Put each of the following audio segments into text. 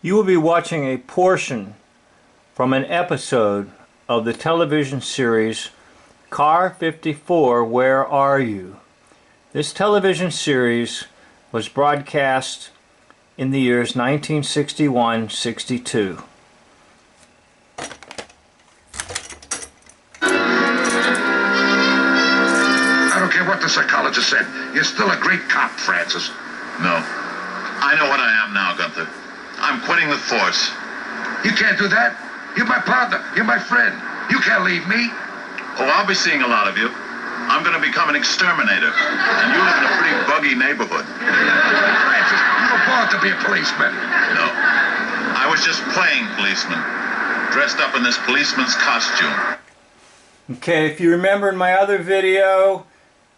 You will be watching a portion from an episode of the television series Car 54, Where Are You? This television series was broadcast in the years 1961-62. I don't care what the psychologist said. You're still a great cop, Francis. No. I know what I am now, Gunther. I'm quitting the force. You can't do that. You're my partner. You're my friend. You can't leave me. Oh, I'll be seeing a lot of you. I'm going to become an exterminator. And you live in a pretty buggy neighborhood. Francis, you were born to be a policeman. No. I was just playing policeman. Dressed up in this policeman's costume. Okay, if you remember in my other video,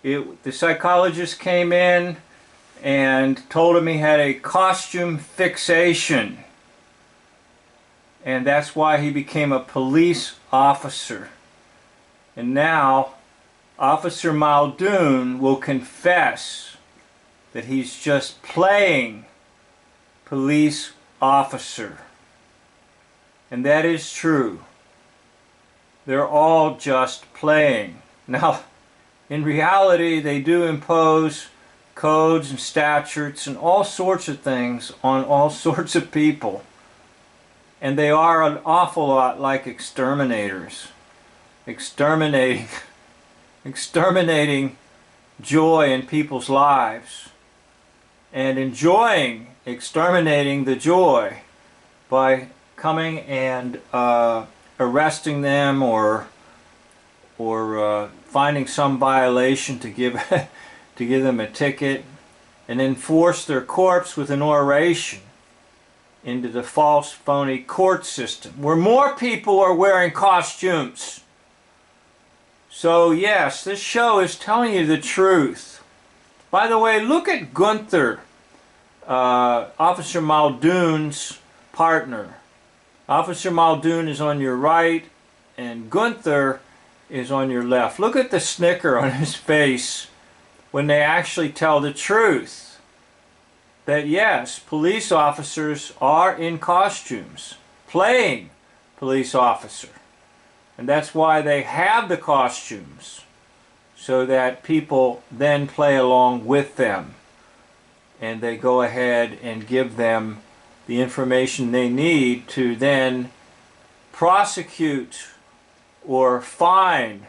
the psychologist came in and told him he had a costume fixation, and that's why he became a police officer. And now Officer Muldoon will confess that he's just playing police officer, and that is true. They're all just playing. Now in reality they do impose codes and statutes and all sorts of things on all sorts of people, and they are an awful lot like exterminators, exterminating joy in people's lives and enjoying exterminating the joy by coming and arresting them or finding some violation to give to give them a ticket, and then force their corpse with an oration into the false, phony court system, where more people are wearing costumes. So yes, this show is telling you the truth. By the way, look at Gunther, Officer Muldoon's partner. Officer Muldoon is on your right, and Gunther is on your left. Look at the snicker on his face when they actually tell the truth, that yes, police officers are in costumes playing police officer, and that's why they have the costumes, so that people then play along with them and they go ahead and give them the information they need to then prosecute or fine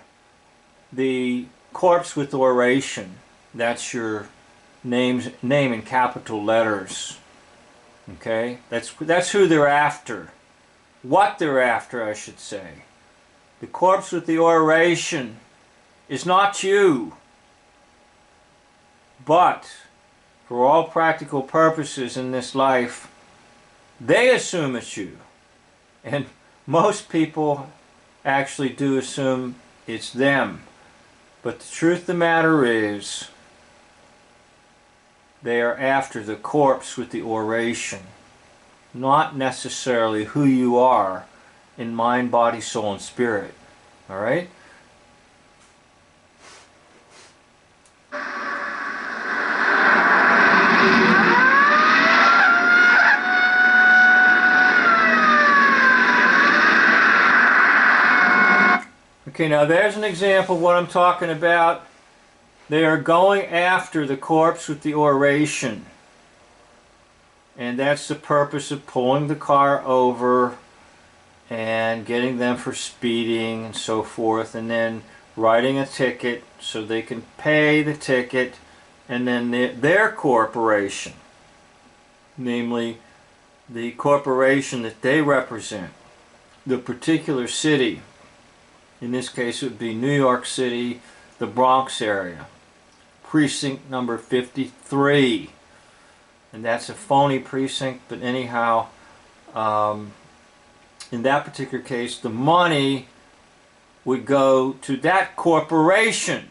the corpse with oration. That's your name in capital letters. Okay, that's who they're after. What they're after, I should say. The corpse with the oration is not you, but for all practical purposes in this life, they assume it's you, and most people actually do assume it's them. But the truth of the matter is, they are after the corpse with the oration, not necessarily who you are in mind, body, soul, and spirit. All right? Okay, now there's an example of what I'm talking about. They are going after the corpse with the oration, and that's the purpose of pulling the car over and getting them for speeding and so forth, and then writing a ticket so they can pay the ticket, and then their corporation, namely the corporation that they represent, the particular city. In this case, it would be New York City, the Bronx area, precinct number 53. And that's a phony precinct, but anyhow, in that particular case, the money would go to that corporation.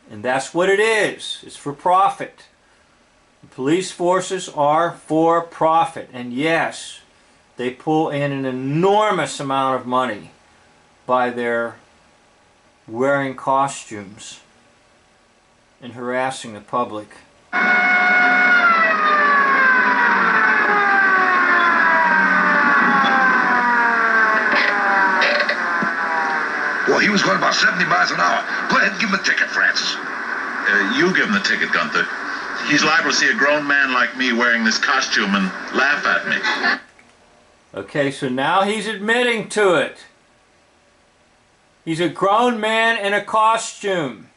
And that's what it is. It's for profit. The police forces are for profit. And yes, they pull in an enormous amount of money by their wearing costumes and harassing the public. Well, he was going about 70 miles an hour. Go ahead and give him a ticket, Francis. You give him the ticket, Gunther. He's liable to see a grown man like me wearing this costume and laugh at me. Okay, so now he's admitting to it. He's a grown man in a costume.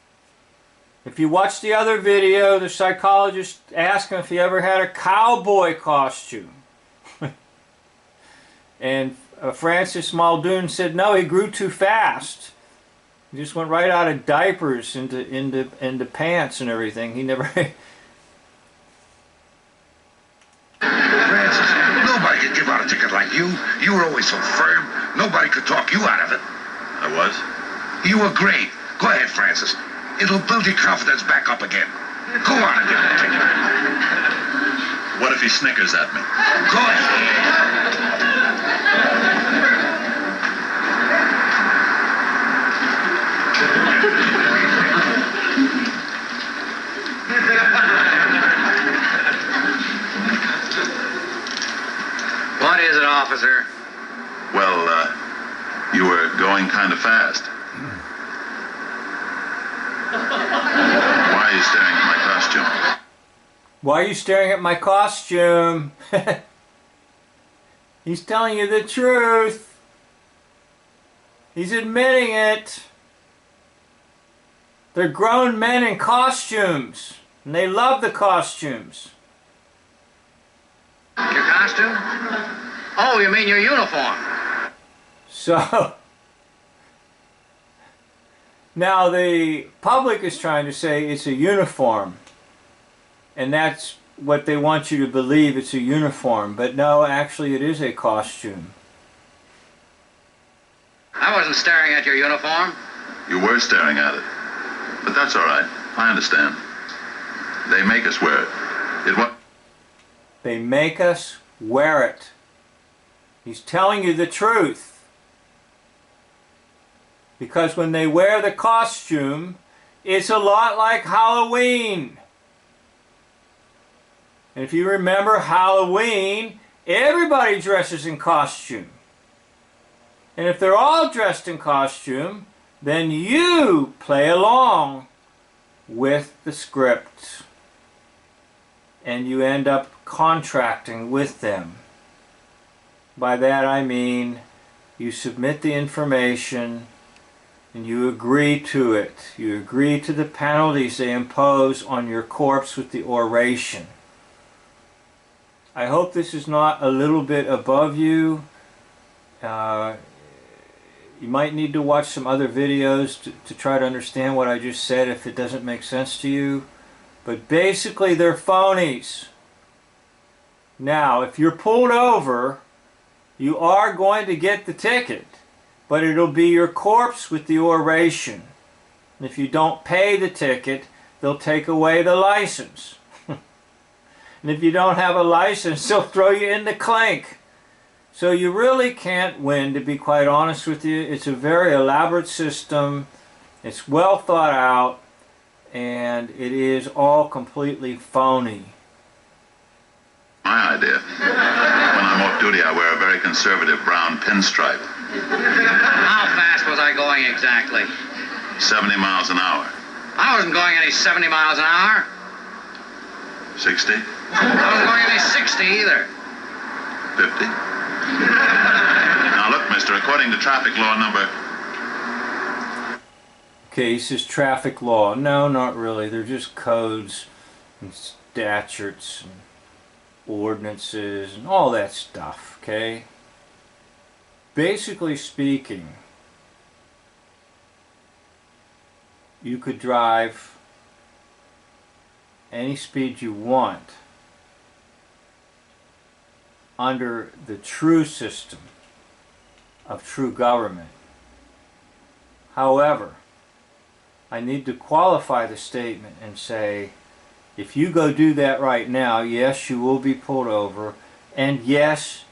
If you watch the other video, the psychologist asked him if he ever had a cowboy costume. And Francis Muldoon said no, he grew too fast. He just went right out of diapers into pants and everything. He never... Francis, nobody could give out a ticket like you. You were always so firm. Nobody could talk you out of it. I was? You were great. Go ahead, Francis. It'll build your confidence back up again. Go on and give him a ticket. What if he snickers at me? Go ahead. What is it, officer? Well, you were going kind of fast. Why are you staring at my costume? Why are you staring at my costume? He's telling you the truth. He's admitting it. They're grown men in costumes, and they love the costumes. Your costume? Oh, you mean your uniform? So, now the public is trying to say it's a uniform, and that's what they want you to believe, it's a uniform, but no, actually it is a costume. I wasn't staring at your uniform. You were staring at it. But that's all right. I understand. They make us wear it. They make us wear it. He's telling you the truth. Because when they wear the costume, it's a lot like Halloween. And if you remember Halloween, everybody dresses in costume. And if they're all dressed in costume, then you play along with the script. And you end up contracting with them. By that I mean you submit the information and you agree to it. You agree to the penalties they impose on your corpse with the oration. I hope this is not a little bit above you. You might need to watch some other videos to try to understand what I just said if it doesn't make sense to you. But basically they're phonies. Now, if you're pulled over, you are going to get the ticket, but it'll be your corpse with the oration. And if you don't pay the ticket, they'll take away the license. And if you don't have a license, they'll throw you in the clink. So you really can't win, to be quite honest with you. It's a very elaborate system. It's well thought out. And it is all completely phony. My idea. When I'm off duty, I wear a very conservative brown pinstripe. How fast was I going exactly? 70 miles an hour. I wasn't going any 70 miles an hour. 60? I wasn't going any 60 either. 50? Now look, mister, according to traffic law number... Okay, he says traffic law. No, not really. They're just codes and statutes and ordinances and all that stuff, okay? Basically speaking, you could drive any speed you want under the true system of true government. However, I need to qualify the statement and say, if you go do that right now, yes, you will be pulled over, and yes,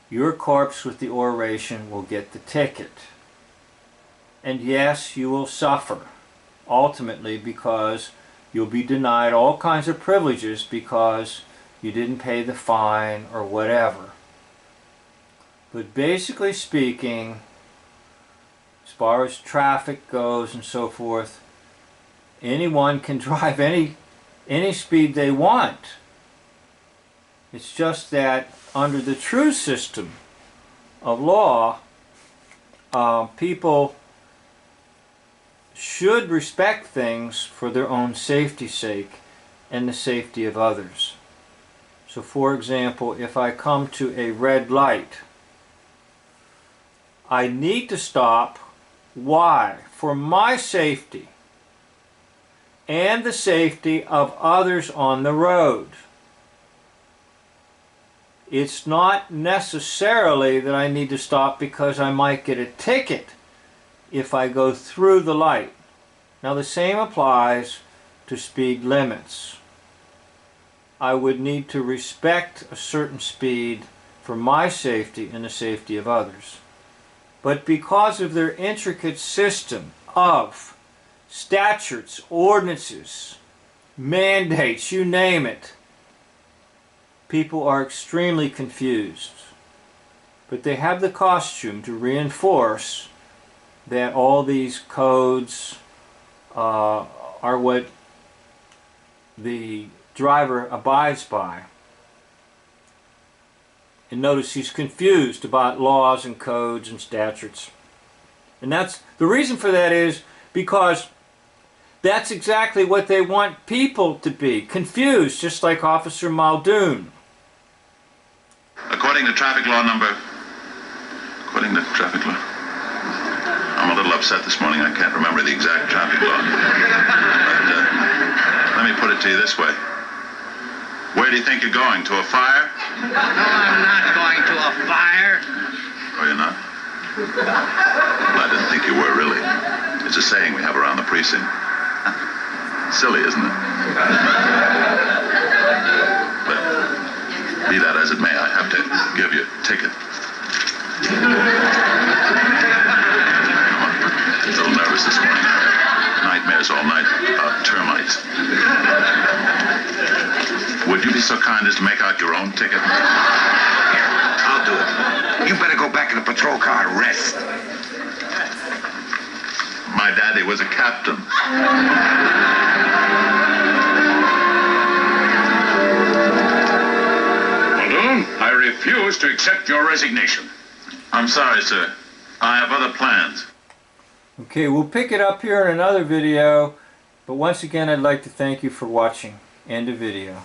your corpse with the oration will get the ticket. And yes, you will suffer, ultimately, because you'll be denied all kinds of privileges because you didn't pay the fine or whatever. But basically speaking, as far as traffic goes and so forth, anyone can drive any speed they want. It's just that under the true system of law, people should respect things for their own safety's sake and the safety of others. So for example, if I come to a red light, I need to stop. Why? For my safety and the safety of others on the road. It's not necessarily that I need to stop because I might get a ticket if I go through the light. Now the same applies to speed limits. I would need to respect a certain speed for my safety and the safety of others. But because of their intricate system of statutes, ordinances, mandates, you name it, people are extremely confused. But they have the costume to reinforce that all these codes are what the driver abides by. And notice he's confused about laws and codes and statutes. And that's the reason for that is because that's exactly what they want people to be, confused, just like Officer Muldoon. According to traffic law, I'm a little upset this morning. I can't remember the exact traffic law. But let me put it to you this way. Where do you think you're going? To a fire? No, I'm not going to a fire. Oh, you're not? Well, I didn't think you were, really. It's a saying we have around the precinct. Silly, isn't it? But be that as it may, I have to give you a ticket. I'm a little nervous this morning. Nightmares all night about termites. Would you be so kind as to make out your own ticket? Here, I'll do it. You better go back in the patrol car and rest. My daddy was a captain. Muldoon, I refuse to accept your resignation. I'm sorry, sir. I have other plans. Okay, we'll pick it up here in another video, but once again I'd like to thank you for watching. End of video.